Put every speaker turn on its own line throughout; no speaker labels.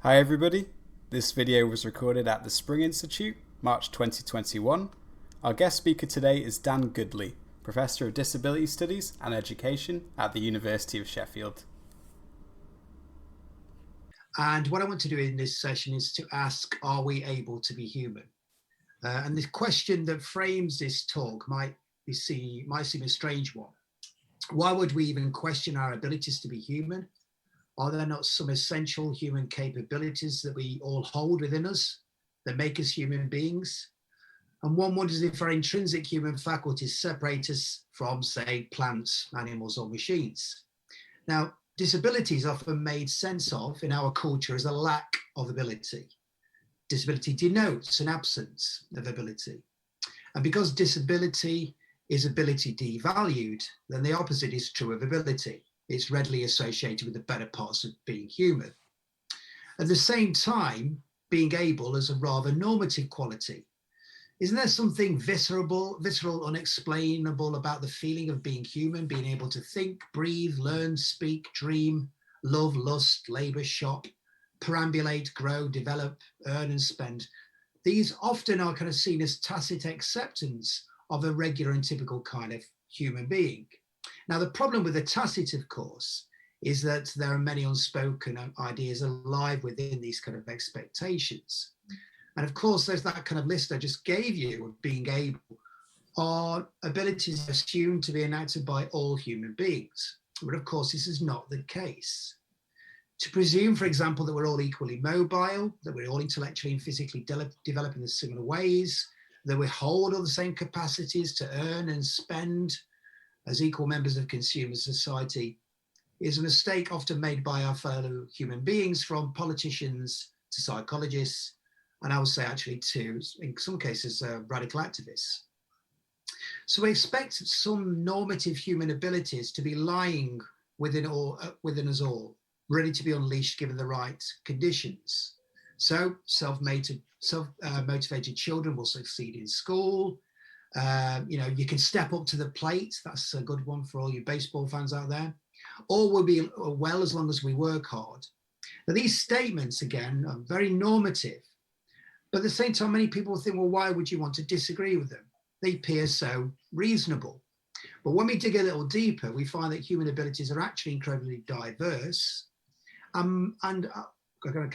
Hi everybody, this video was recorded at the Spring Institute, March 2021. Our guest speaker today is Dan Goodley, Professor of Disability Studies and Education at the University of Sheffield.
And what I want to do in this session is to ask, are we able to be human? And the question that frames this talk might seem a strange one. Why would we even question our abilities to be human? Are there not some essential human capabilities that we all hold within us that make us human beings? And one wonders if our intrinsic human faculties separate us from, say, plants, animals, or machines. Now, disability is often made sense of in our culture as a lack of ability. Disability denotes an absence of ability. And because disability is ability devalued, then the opposite is true of ability. It's readily associated with the better parts of being human. At the same time, being able is a rather normative quality. Isn't there something visceral, unexplainable about the feeling of being human, being able to think, breathe, learn, speak, dream, love, lust, labor, shop, perambulate, grow, develop, earn and spend? These often are kind of seen as tacit acceptance of a regular and typical kind of human being. Now, the problem with the tacit, of course, is that there are many unspoken ideas alive within these kind of expectations. And of course, there's that kind of list I just gave you of being able. Our abilities are assumed to be enacted by all human beings. But of course, this is not the case. To presume, for example, that we're all equally mobile, that we're all intellectually and physically developing in similar ways, that we hold all the same capacities to earn and spend as equal members of consumer society is a mistake often made by our fellow human beings, from politicians to psychologists, and I would say actually to, in some cases, radical activists. So we expect some normative human abilities to be lying within us all, ready to be unleashed given the right conditions. So self-motivated children will succeed in school. You can step up to the plate. That's a good one for all you baseball fans out there. All will be well as long as we work hard. Now, these statements, again, are very normative. But at the same time, many people think, well, why would you want to disagree with them? They appear so reasonable. But when we dig a little deeper, we find that human abilities are actually incredibly diverse. And kind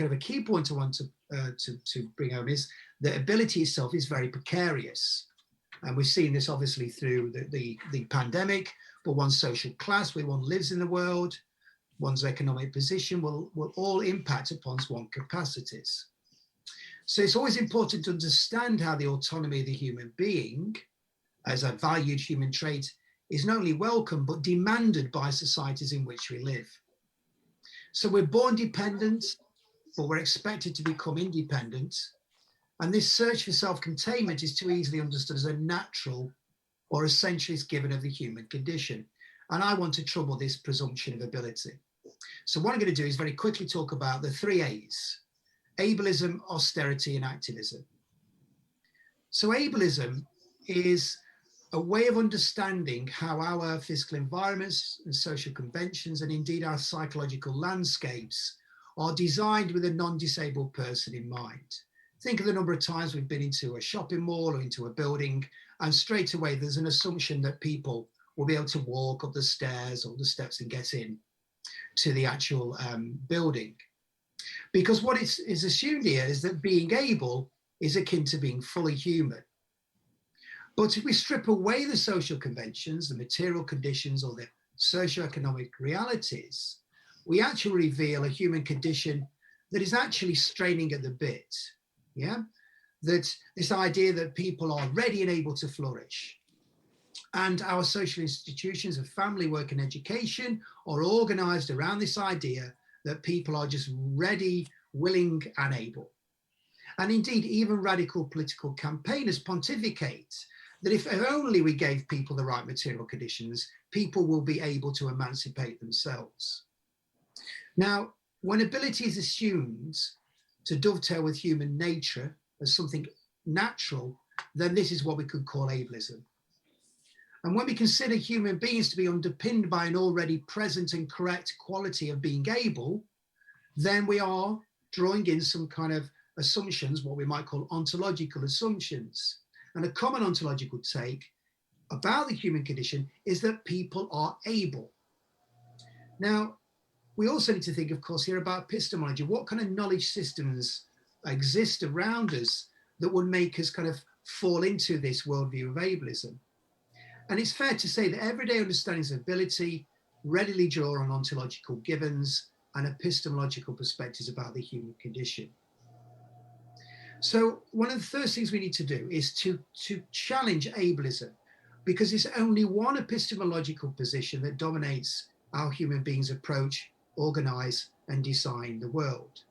of a key point I want to bring home is that ability itself is very precarious. And we've seen this obviously through the pandemic, but one's social class, where one lives in the world, one's economic position will all impact upon one's capacities. So it's always important to understand how the autonomy of the human being, as a valued human trait, is not only welcome, but demanded by societies in which we live. So we're born dependent, but we're expected to become independent. And this search for self-containment is too easily understood as a natural or essentialist given of the human condition. And I want to trouble this presumption of ability. So what I'm going to do is very quickly talk about the three A's: ableism, austerity, and activism. So ableism is a way of understanding how our physical environments and social conventions, and indeed our psychological landscapes, are designed with a non-disabled person in mind. Think of the number of times we've been into a shopping mall or into a building, and straight away there's an assumption that people will be able to walk up the stairs or the steps and get in to the actual building. Because what is assumed here is that being able is akin to being fully human. But if we strip away the social conventions, the material conditions, or the socioeconomic realities, we actually reveal a human condition that is actually straining at the bit. Yeah, that this idea that people are ready and able to flourish. And our social institutions of family, work, and education are organized around this idea that people are just ready, willing, and able. And indeed, even radical political campaigners pontificate that if only we gave people the right material conditions, people will be able to emancipate themselves. Now, when ability is assumed to dovetail with human nature as something natural, then this is what we could call ableism. And when we consider human beings to be underpinned by an already present and correct quality of being able, then we are drawing in some kind of assumptions, what we might call ontological assumptions. And a common ontological take about the human condition is that people are able. Now, we also need to think, of course, here about epistemology. What kind of knowledge systems exist around us that would make us kind of fall into this worldview of ableism? And it's fair to say that everyday understandings of ability readily draw on ontological givens and epistemological perspectives about the human condition. So one of the first things we need to do is to challenge ableism, because it's only one epistemological position that dominates how human beings approach, organize, and design the world.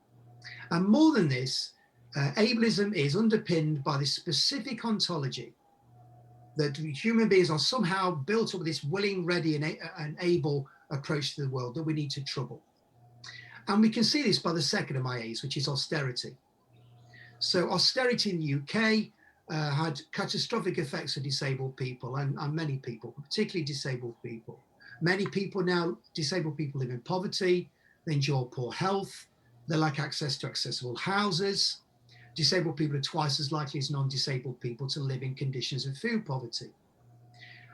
And more than this, ableism is underpinned by this specific ontology that human beings are somehow built up with this willing, ready, and able approach to the world that we need to trouble. And we can see this by the second of my A's, which is austerity. So austerity in the UK had catastrophic effects for disabled people and many people, particularly disabled people. Many people now, disabled people live in poverty, they endure poor health, they lack access to accessible houses. Disabled people are twice as likely as non-disabled people to live in conditions of food poverty.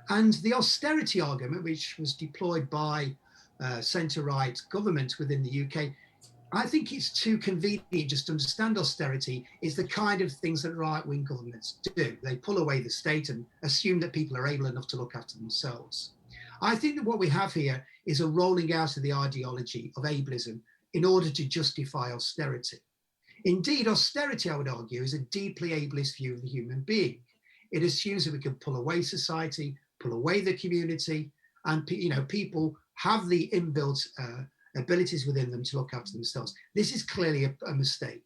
And the austerity argument, which was deployed by centre-right government within the UK, I think it's too convenient just to understand austerity is the kind of things that right-wing governments do. They pull away the state and assume that people are able enough to look after themselves. I think that what we have here is a rolling out of the ideology of ableism in order to justify austerity. Indeed, austerity, I would argue, is a deeply ableist view of the human being. It assumes that we can pull away society, pull away the community, and people have the inbuilt abilities within them to look after themselves. This is clearly a mistake.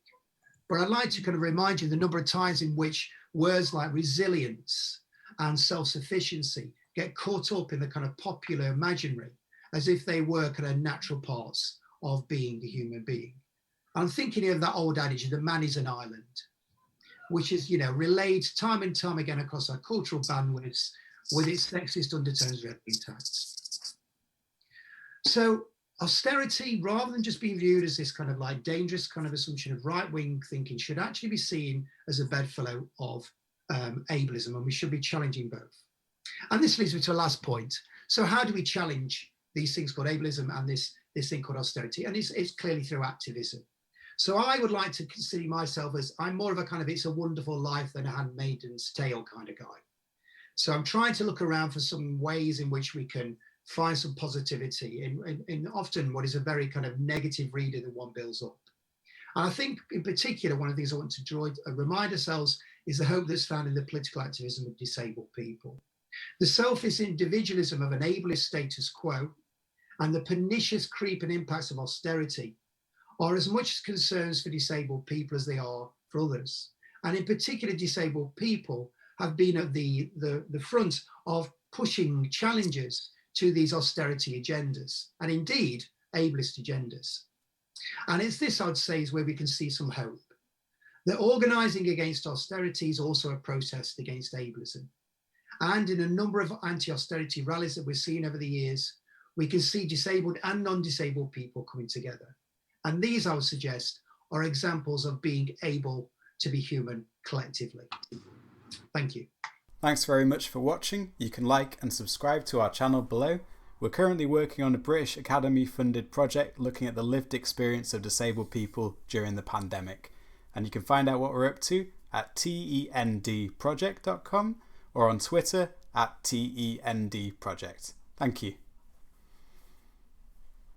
But I'd like to kind of remind you the number of times in which words like resilience and self-sufficiency get caught up in the kind of popular imaginary as if they were kind of natural parts of being a human being. I'm thinking of that old adage, the man is an island, which is, relayed time and time again across our cultural bandwidths with its sexist undertones really intact. So austerity, rather than just being viewed as this kind of like dangerous kind of assumption of right-wing thinking, should actually be seen as a bedfellow of ableism, and we should be challenging both. And this leads me to a last point. So how do we challenge these things called ableism and this thing called austerity? And it's clearly through activism. So I would like to consider myself as, I'm more of a kind of It's a Wonderful Life than a Handmaid's Tale kind of guy. So I'm trying to look around for some ways in which we can find some positivity in often what is a very kind of negative reader that one builds up. And I think in particular, one of the things I want to remind ourselves is the hope that's found in the political activism of disabled people. The selfish individualism of an ableist status quo and the pernicious creep and impacts of austerity are as much concerns for disabled people as they are for others. And in particular, disabled people have been at the front of pushing challenges to these austerity agendas, and indeed, ableist agendas. And it's this, I'd say, is where we can see some hope. That organising against austerity is also a protest against ableism. And in a number of anti-austerity rallies that we've seen over the years, we can see disabled and non-disabled people coming together. And these, I would suggest, are examples of being able to be human collectively. Thank you.
Thanks very much for watching. You can like and subscribe to our channel below. We're currently working on a British Academy funded project looking at the lived experience of disabled people during the pandemic. And you can find out what we're up to at tendproject.com or on Twitter at tendproject. Thank you.